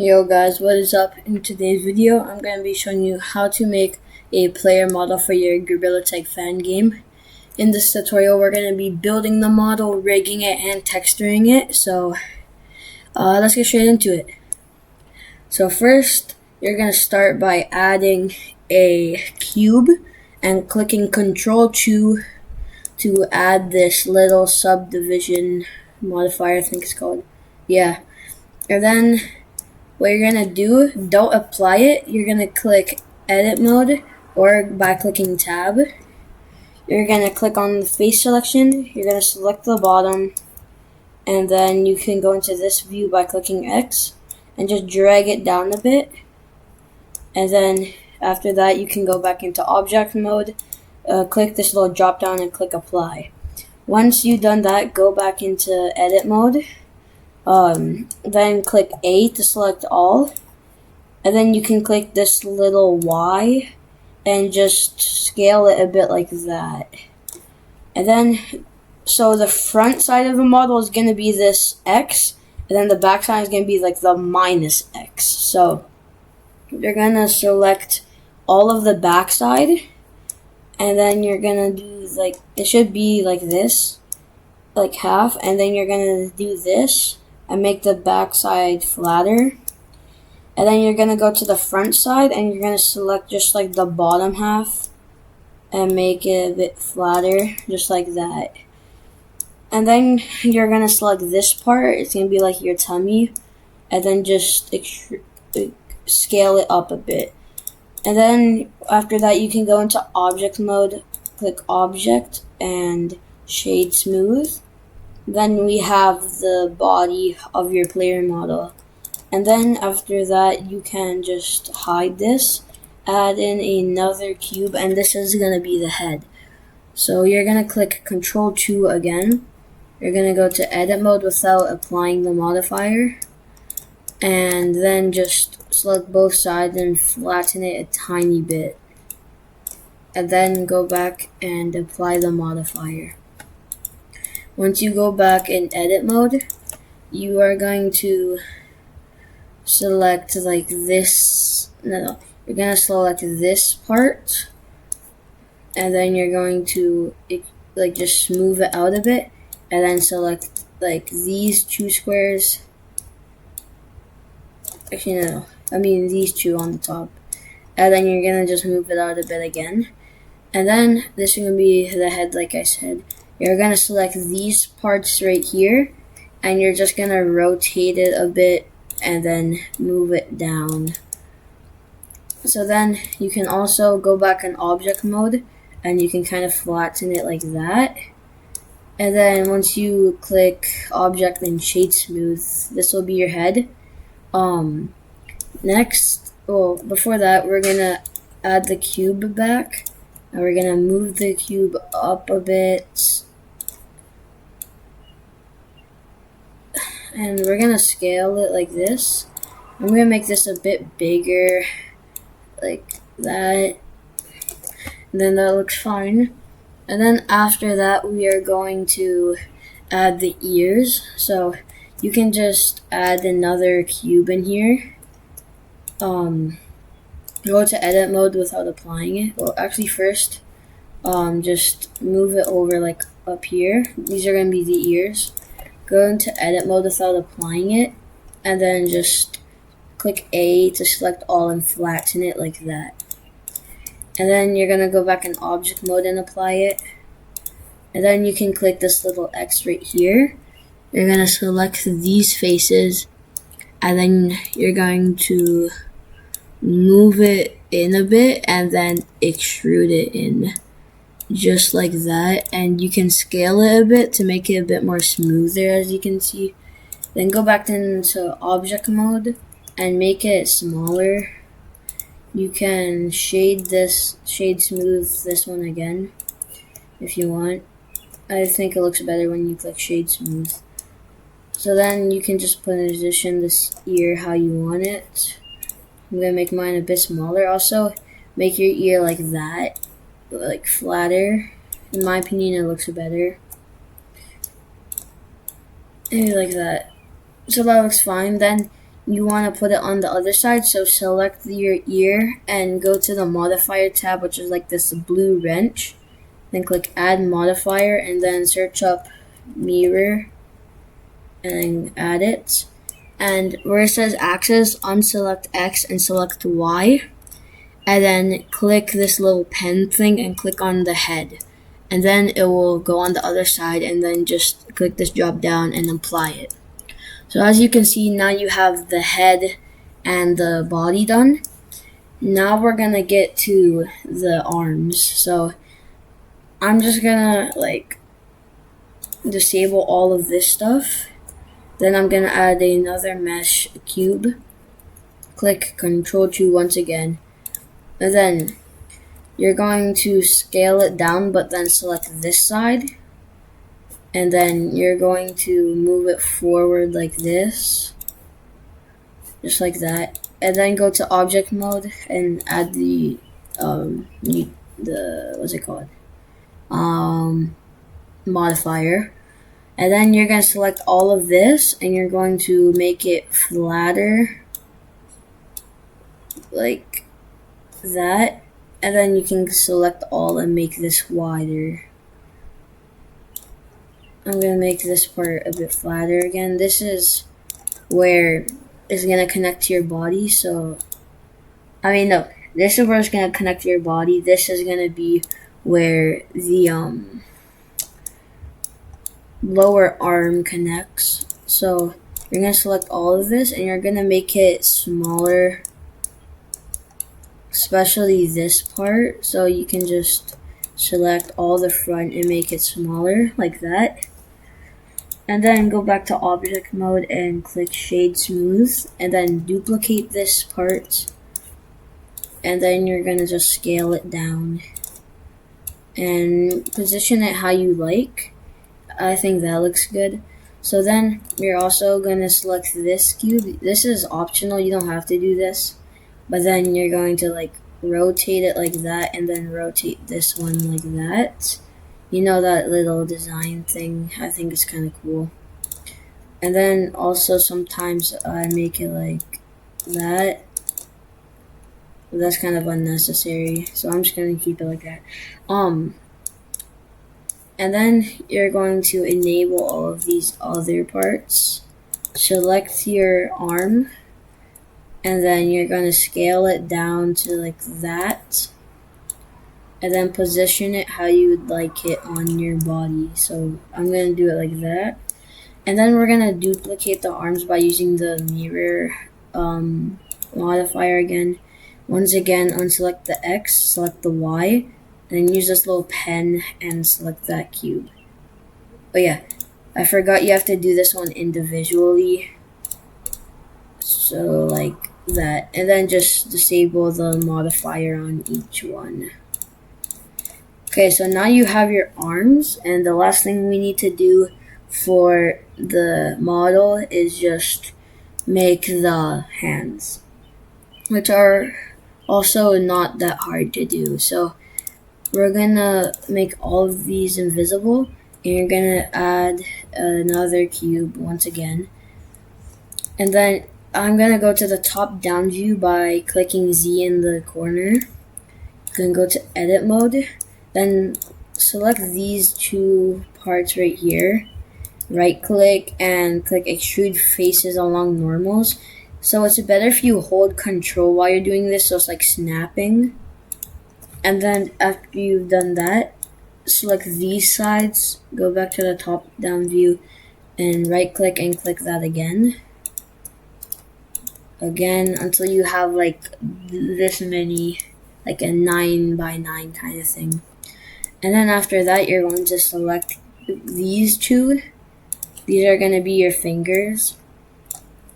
Yo guys, what is up? In today's video, I'm going to be showing you how to make a player model for your Gtag fan game. In this tutorial, we're going to be building the model, rigging it, and texturing it. So let's get straight into it. So first, you're going to start by adding a cube and clicking Ctrl-2 to add this little subdivision modifier, I think it's called. Yeah. And then what you're gonna do, don't apply it, you're gonna click edit mode, or by clicking tab, you're gonna click on the face selection, you're gonna select the bottom, and then you can go into this view by clicking X, and just drag it down a bit, and then after that you can go back into object mode, click this little drop down and click apply. Once you've done that, go back into edit mode, then click A to select all, and then you can click this little Y and just scale it a bit like that. And then, so the front side of the model is going to be this X, and then the back side is going to be like the minus X. So you're going to select all of the back side, and then you're going to do like, it should be like this, like half, and then you're going to do this and make the back side flatter. And then you're going to go to the front side and you're going to select just like the bottom half and make it a bit flatter, just like that. And then you're going to select this part, it's going to be like your tummy, and then just scale it up a bit. And then after that you can go into object mode, click object and shade smooth. Then we have the body of your player model. And then after that, you can just hide this, add in another cube, and this is going to be the head. So you're going to click Ctrl-2 again. You're going to go to edit mode without applying the modifier. And then just select both sides and flatten it a tiny bit. And then go back and apply the modifier. Once you go back in edit mode, you are going to select like this, you're going to select this part, and then you're going to like just move it out a bit, and then select like these two squares, actually no, I mean these two on the top, and then you're going to just move it out a bit again, and then this is going to be the head like I said. You're going to select these parts right here, and you're just going to rotate it a bit and then move it down. So then you can also go back in object mode and you can kind of flatten it like that. And then once you click object and shade smooth, this will be your head. Next, well, before that, we're going to add the cube back, and we're going to move the cube up a bit. And we're gonna scale it like this. I'm gonna make this a bit bigger, like that. And then that looks fine. And then after that, we are going to add the ears. So you can just add another cube in here. Go to edit mode without applying it. Well, actually first, just move it over like up here. These are gonna be the ears. Go into edit mode without applying it, and then just click A to select all and flatten it like that. And then you're gonna go back in object mode and apply it. And then you can click this little X right here. You're gonna select these faces, and then you're going to move it in a bit and then extrude it in. Just like that, and you can scale it a bit to make it a bit more smoother, as you can see. Then go back into object mode and make it smaller. You can shade smooth this one again if you want. I think it looks better when you click shade smooth. So then you can just position this ear how you want it. I'm gonna make mine a bit smaller. Also, make your ear like that, like flatter. In my opinion, it looks better. Maybe like that. So that looks fine. Then you want to put it on the other side, so select your ear and go to the modifier tab, which is like this blue wrench. Then click add modifier and then search up mirror and add it. And where it says axis, unselect X and select Y. And then click this little pen thing and click on the head. And then it will go on the other side, and then just click this drop down and apply it. So as you can see, now you have the head and the body done. Now we're gonna get to the arms. So I'm just gonna disable all of this stuff. Then I'm gonna add another mesh cube. Click Ctrl 2 once again. And then you're going to scale it down, but then select this side. And then you're going to move it forward like this. Just like that. And then go to object mode and add the what's it called? Modifier. And then you're going to select all of this and you're going to make it flatter like that. And then you can select all and make this wider. I'm going to make this part a bit flatter again. This is where it's going to connect to your body. So, no, this is where it's going to connect to your body. This is going to be where the lower arm connects. So you're going to select all of this and you're going to make it smaller, especially this part. So you can just select all the front and make it smaller like that. And then go back to object mode and click shade smooth and then duplicate this part. And then you're going to just scale it down and position it how you like. I think that looks good. So then you're also going to select this cube. This is optional, you don't have to do this. But then you're going to rotate it like that and then rotate this one like that. You know, that little design thing, I think it's kind of cool. And then also sometimes I make it like that. That's kind of unnecessary, so I'm just going to keep it like that. And then you're going to enable all of these other parts. Select your arm, and then you're going to scale it down to like that. And then position it how you would like it on your body. So I'm going to do it like that. And then we're going to duplicate the arms by using the mirror modifier again. Once again, unselect the X, select the Y, and then use this little pen and select that cube. Oh yeah, I forgot you have to do this one individually. So like that. And then just disable the modifier on each one. Okay, so now you have your arms, and the last thing we need to do for the model is just make the hands, which are also not that hard to do. So we're gonna make all of these invisible, and you're gonna add another cube once again. And then I'm gonna go to the top down view by clicking Z in the corner. You can go to edit mode. Then select these two parts right here. Right click and click extrude faces along normals. So it's better if you hold control while you're doing this, so it's like snapping. And then after you've done that, select these sides, go back to the top down view and right click and click that again. Again until you have like this many, like a 9 by 9 kind of thing. And then after that, you're going to select these two. These are going to be your fingers.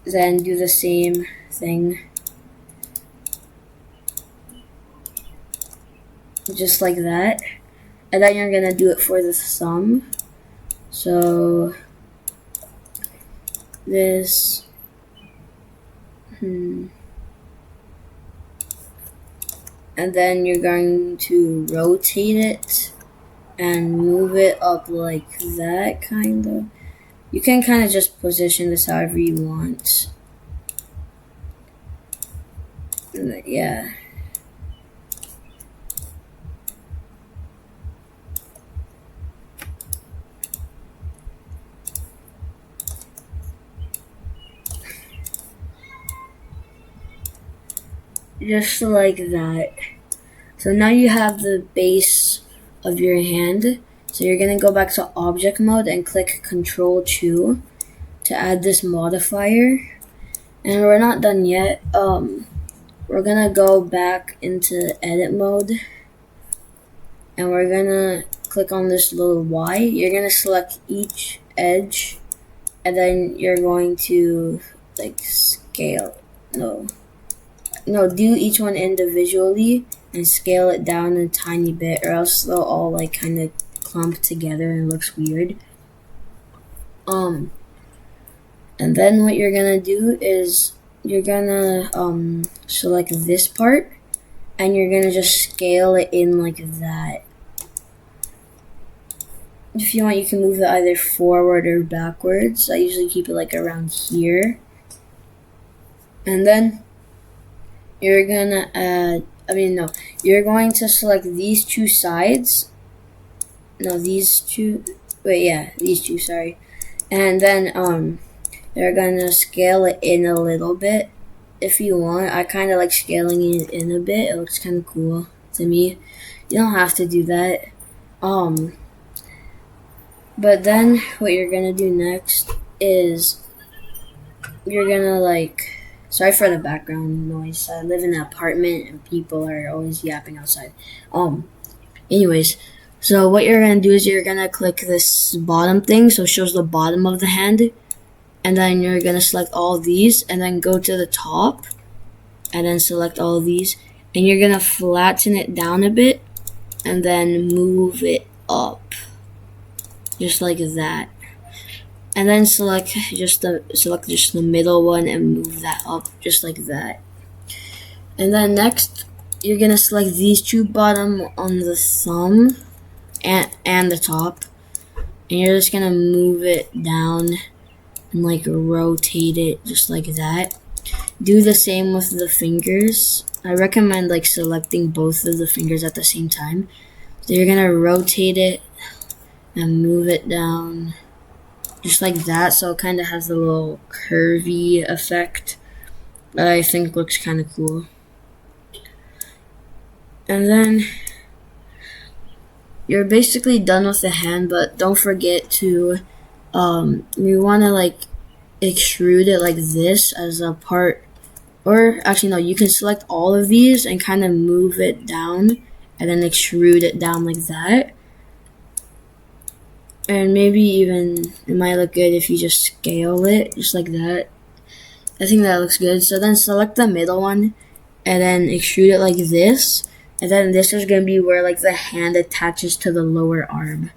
Then do the same thing. Just like that. And then you're going to do it for the thumb. So this. And then you're going to rotate it and move it up like that, kind of. You can kind of just position this however you want. Yeah. Just like that. So now you have the base of your hand. So you're gonna go back to object mode and click Control 2 to add this modifier. And we're not done yet. We're gonna go back into edit mode and we're gonna click on this little Y. You're gonna select each edge and then you're going to like scale. No, do each one individually and scale it down a tiny bit, or else they'll all like kind of clump together and it looks weird. And then what you're gonna do is you're gonna select this part and you're gonna just scale it in like that. If you want, you can move it either forward or backwards. I usually keep it like around here. And then you're gonna you're going to select these two sides. These two, sorry. And then you're gonna scale it in a little bit if you want. I kind of like scaling it in a bit. It looks kind of cool to me. You don't have to do that. But then what you're gonna do next is you're gonna sorry for the background noise. I live in an apartment and people are always yapping outside. Anyways, so what you're gonna do is you're gonna click this bottom thing, so it shows the bottom of the hand, and then you're gonna select all of these, and then go to the top, and then select all of these, and you're gonna flatten it down a bit, and then move it up, just like that. And then select just the middle one and move that up just like that. And then next, you're gonna select these two bottom on the thumb and the top, and you're just gonna move it down and like rotate it just like that. Do the same with the fingers. I recommend like selecting both of the fingers at the same time. So you're gonna rotate it and move it down just like that, so it kind of has a little curvy effect that I think looks kind of cool. And then you're basically done with the hand, but don't forget to you want to like extrude it like this as a part, or actually no, you can select all of these and kind of move it down and then extrude it down like that. And maybe even it might look good if you just scale it just like that. I think that looks good. So then select the middle one and then extrude it like this, and then this is going to be where like the hand attaches to the lower arm.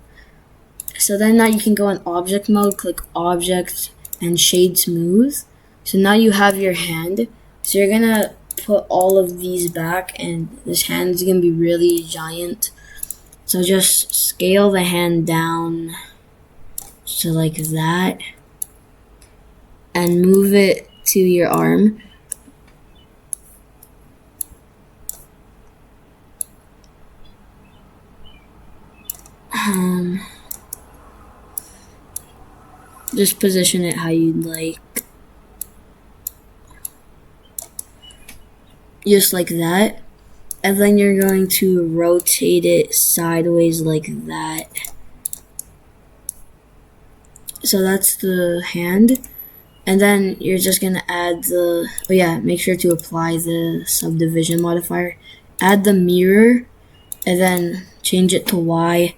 So then now you can go in object mode, click object and shade smooth. So now you have your hand. So you're gonna put all of these back and this hand is gonna be really giant. So just scale the hand down to like that and move it to your arm. Just position it how you'd like. Just like that. And then you're going to rotate it sideways like that. So that's the hand. And then you're just going to add make sure to apply the subdivision modifier. Add the mirror and then change it to Y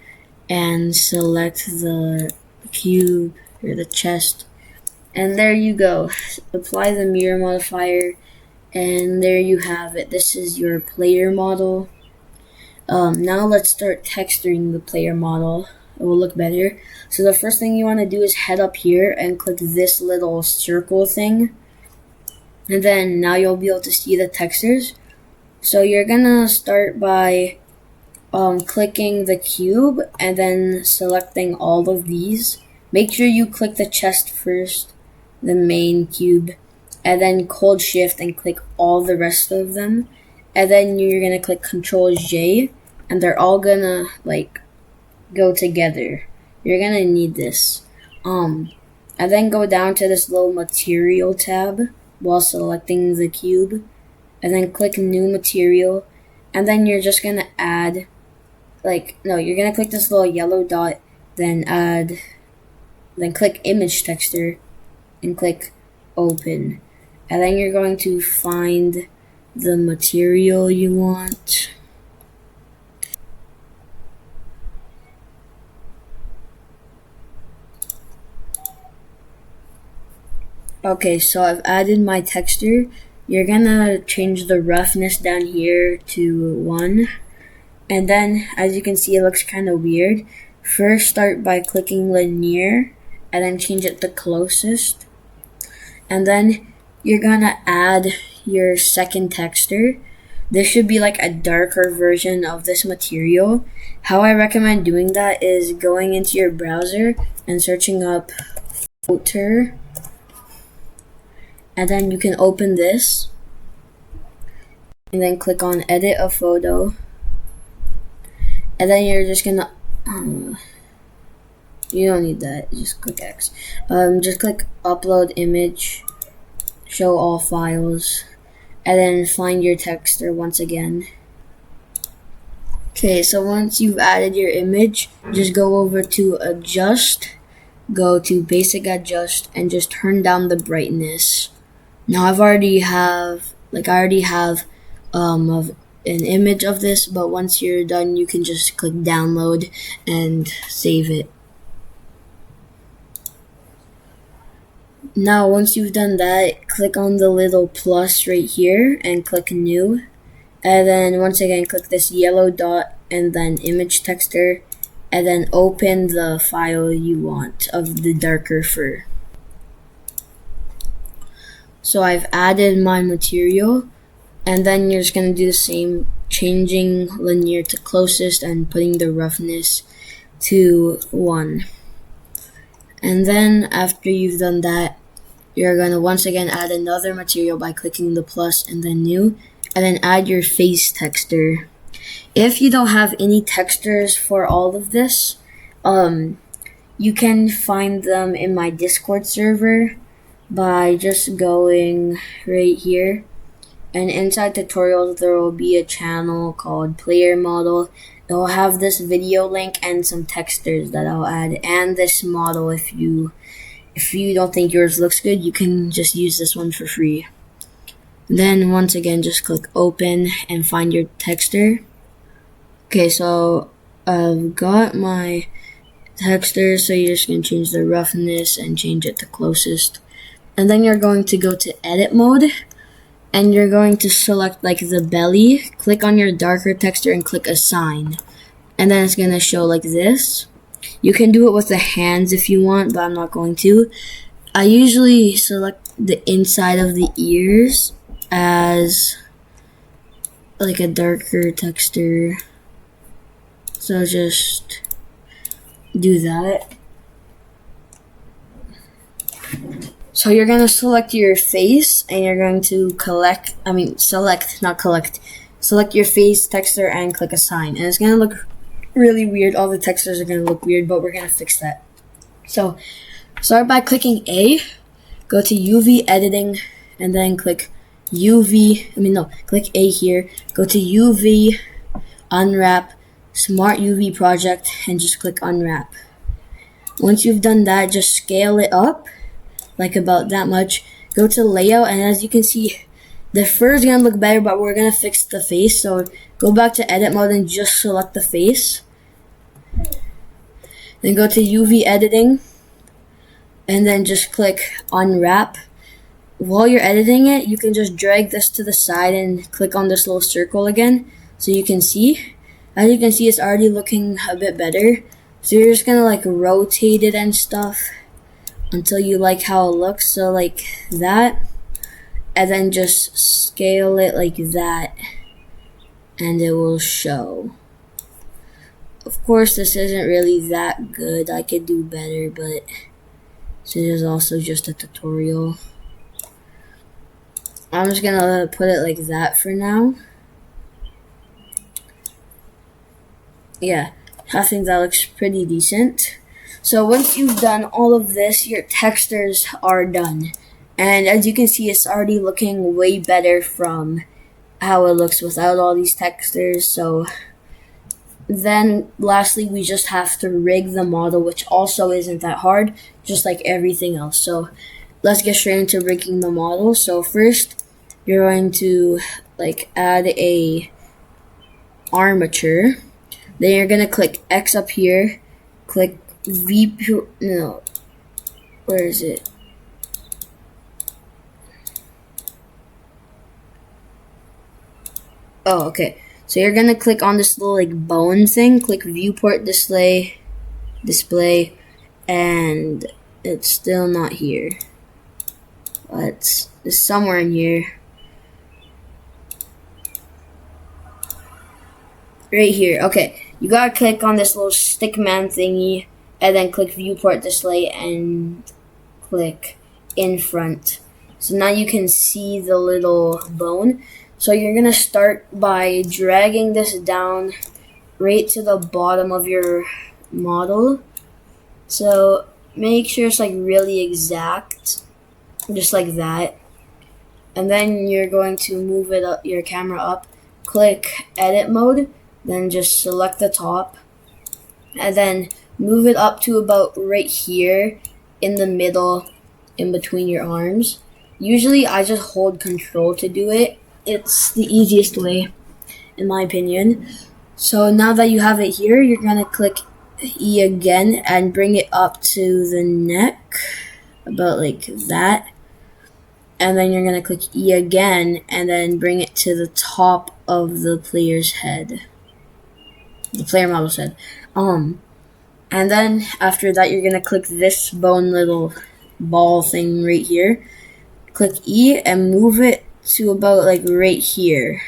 and select the cube or the chest. And there you go. Apply the mirror modifier. And there you have it. This is your player model. Now let's start texturing the player model. It will look better. So the first thing you want to do is head up here and click this little circle thing. And then now you'll be able to see the textures. So you're gonna start by clicking the cube and then selecting all of these. Make sure you click the chest first, the main cube, and then hold shift and click all the rest of them, and then you're gonna click Control J, and they're all gonna like go together. You're gonna need this. And then go down to this little material tab while selecting the cube, and then click new material, and then you're just gonna add you're gonna click this little yellow dot, then click image texture and click open, and then you're going to find the material you want. Okay, so I've added my texture. You're gonna change the roughness down here to 1. And then, as you can see, it looks kind of weird. First, start by clicking linear, and then change it to closest. And then, you're gonna add your second texture. This should be like a darker version of this material. How I recommend doing that is going into your browser and searching up filter. And then you can open this, and then click on edit a photo, and then you're just gonna you don't need that, just click X. Just click upload image, show all files, and then find your texture once again. Okay, so once you've added your image, just go over to adjust, go to basic adjust, and just turn down the brightness. Now I already have of an image of this, but once you're done, you can just click download and save it. Now once you've done that, click on the little plus right here and click new, and then once again click this yellow dot and then image texture, and then open the file you want of the darker fur. So I've added my material, and then you're just going to do the same, changing linear to closest and putting the roughness to 1. And then after you've done that, you're going to once again add another material by clicking the plus and then new, and then add your face texture. If you don't have any textures for all of this, you can find them in my Discord server by just going right here, and inside tutorials there will be a channel called player model. It will have this video link and some textures that I'll add, and this model. If you don't think yours looks good, you can just use this one for free. Then once again just click open and find your texture. Okay, so I've got my texture, so you're just going to change the roughness and change it to closest. And then you're going to go to edit mode, and you're going to select like the belly, click on your darker texture and click assign, and then it's going to show like this. You can do it with the hands if you want, but I'm not going to. I usually select the inside of the ears as like a darker texture, so just do that. So you're going to select your face, and you're going to select your face texture and click assign. And it's going to look really weird. All the textures are going to look weird, but we're going to fix that. So start by clicking A, go to UV editing, and then click click A here, go to UV, unwrap, smart UV project, and just click unwrap. Once you've done that, just scale it up like about that much. Go to layout, and as you can see, the fur is gonna look better, but we're gonna fix the face. So go back to edit mode and just select the face. Then go to UV editing, and then just click unwrap. While you're editing it, you can just drag this to the side and click on this little circle again, so you can see. As you can see, it's already looking a bit better. So you're just gonna like rotate it and stuff until you like how it looks, so like that, and then just scale it like that, and it will show. Of course, this isn't really that good. I could do better, but this is also just a tutorial. I'm just gonna put it like that for now. Yeah, I think that looks pretty decent. So once you've done all of this, your textures are done. And as you can see, it's already looking way better from how it looks without all these textures. So then lastly, we just have to rig the model, which also isn't that hard, just like everything else. So let's get straight into rigging the model. So first, you're going to add a armature. Then you're gonna click X up here, click no, where is it? Oh, okay. So you're gonna click on this little bone thing, click viewport display, and it's still not here. It's somewhere in here. Right here. Okay. You gotta click on this little stickman thingy and then click viewport display and click in front. So now you can see the little bone. So you're gonna start by dragging this down right to the bottom of your model. So make sure it's really exact, just like that. And then you're going to move it up, your camera up, click edit mode, then just select the top, and then move it up to about right here in the middle, in between your arms. Usually I just hold control to do it. It's the easiest way, in my opinion. So now that you have it here, you're gonna click E again and bring it up to the neck, about like that. And then you're gonna click E again and then bring it to the top of the player's head. The player model's head. And then after that, you're gonna click this bone little ball thing right here. Click E and move it to about right here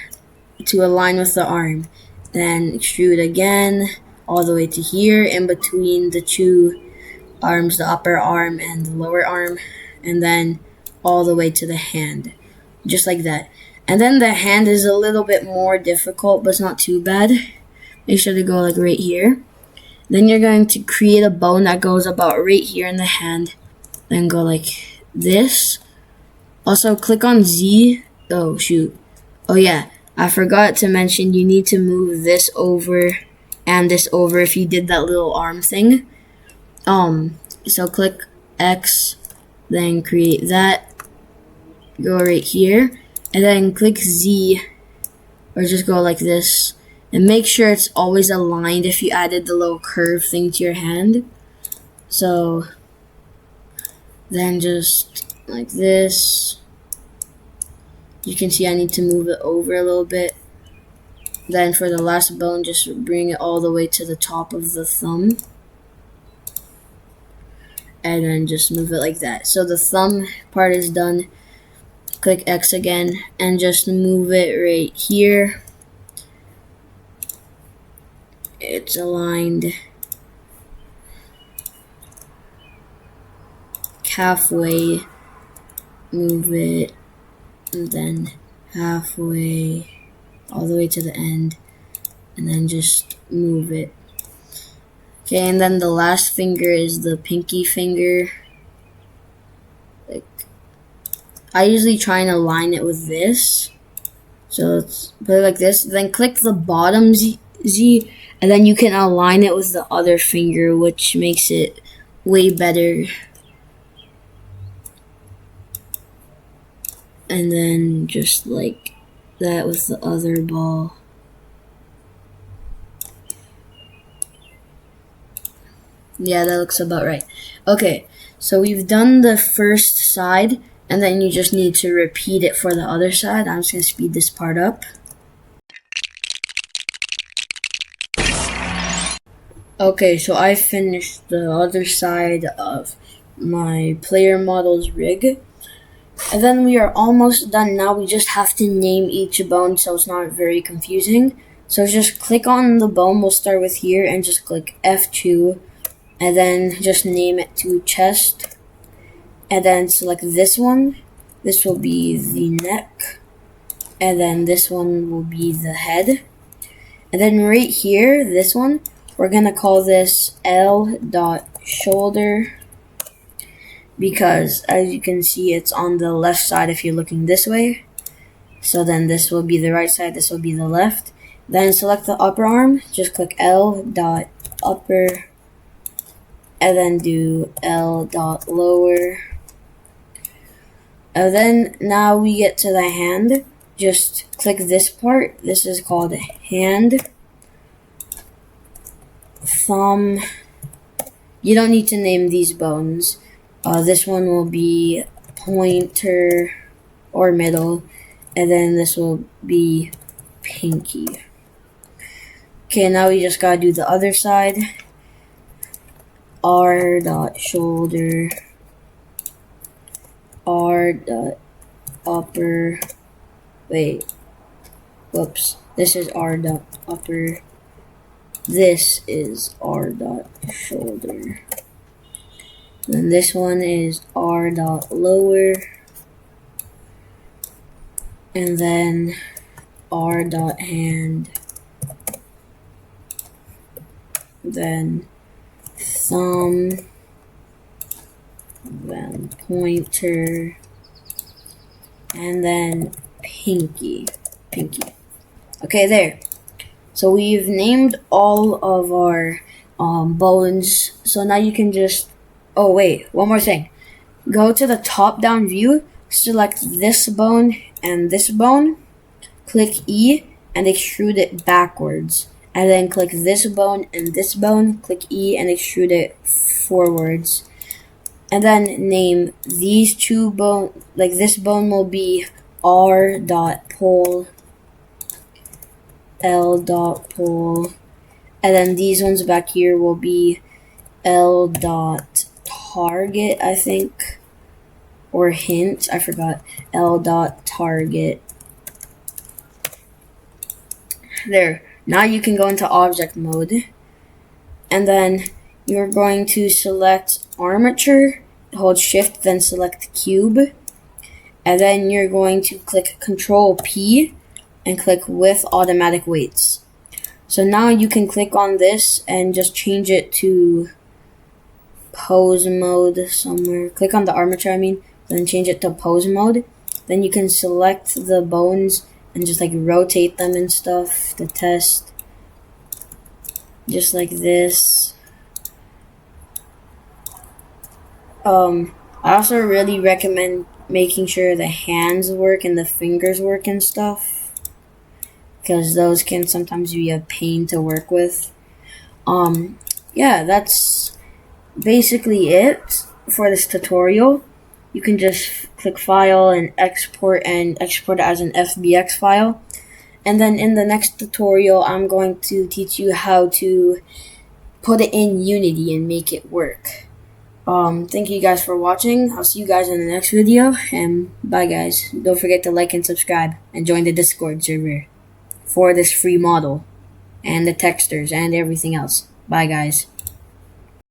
to align with the arm. Then extrude again all the way to here in between the two arms, the upper arm and the lower arm, and then all the way to the hand, just like that. And then the hand is a little bit more difficult, but it's not too bad. Make sure to go right here. Then you're going to create a bone that goes about right here in the hand. Then go like this. Also click on Z. Oh shoot. Oh yeah, I forgot to mention you need to move this over and this over if you did that little arm thing. So click X, then create that. Go right here, and then click Z, or just go like this. And make sure it's always aligned if you added the little curve thing to your hand. So then just like this. You can see I need to move it over a little bit. Then for the last bone, just bring it all the way to the top of the thumb. And then just move it like that. So the thumb part is done. Click X again and just move it right here. It's aligned halfway, move it, and then halfway all the way to the end, and then just move it. Okay, and then the last finger is the pinky finger. I usually try and align it with this. So let's put it like this. Then click the bottom Z, and then you can align it with the other finger, which makes it way better. And then just like that with the other ball. Yeah, that looks about right. Okay, so we've done the first side, and then you just need to repeat it for the other side. I'm just going to speed this part up. Okay, so I finished the other side of my player model's rig. And then we are almost done now. We just have to name each bone so it's not very confusing. So just click on the bone. We'll start with here and just click F2. And then just name it to chest. And then select this one. This will be the neck, and then this one will be the head. And then right here, this one, we're gonna call this L dot shoulder, because as you can see, it's on the left side if you're looking this way. So then this will be the right side, this will be the left. Then select the upper arm, just click L dot upper, and then do L dot lower. And then now we get to the hand. Just click this part. This is called hand. Thumb. You don't need to name these bones. This one will be pointer or middle, and then this will be pinky. Okay, now we just gotta do the other side. R dot shoulder, R dot upper. Wait, whoops. This is R dot upper. This is R dot shoulder. Then this one is R dot lower. And then R dot hand. Then thumb. Then pointer. And then pinky. Okay, there. So we've named all of our bones. So now you can just, oh wait, one more thing. Go to the top down view, select this bone and this bone, click E and extrude it backwards. And then click this bone and this bone, click E and extrude it forwards. And then name these two bones, like this bone will be R dot pole, L dot pole, and then these ones back here will be L dot target, I think, or hint, I forgot, L dot target. There, now you can go into object mode, and then you're going to select armature, hold shift, then select cube, and then you're going to click Control P and click with automatic weights. So now you can click on this and just change it to pose mode somewhere. Click on the armature, then change it to pose mode. Then you can select the bones and just like rotate them and stuff to test. Just like this. I also really recommend making sure the hands work and the fingers work and stuff, because those can sometimes be a pain to work with. Yeah, that's basically it for this tutorial. You can just click File and export it as an FBX file. And then in the next tutorial, I'm going to teach you how to put it in Unity and make it work. Thank you guys for watching. I'll see you guys in the next video, and bye guys. Don't forget to like and subscribe and join the Discord server for this free model and the textures and everything else. Bye guys.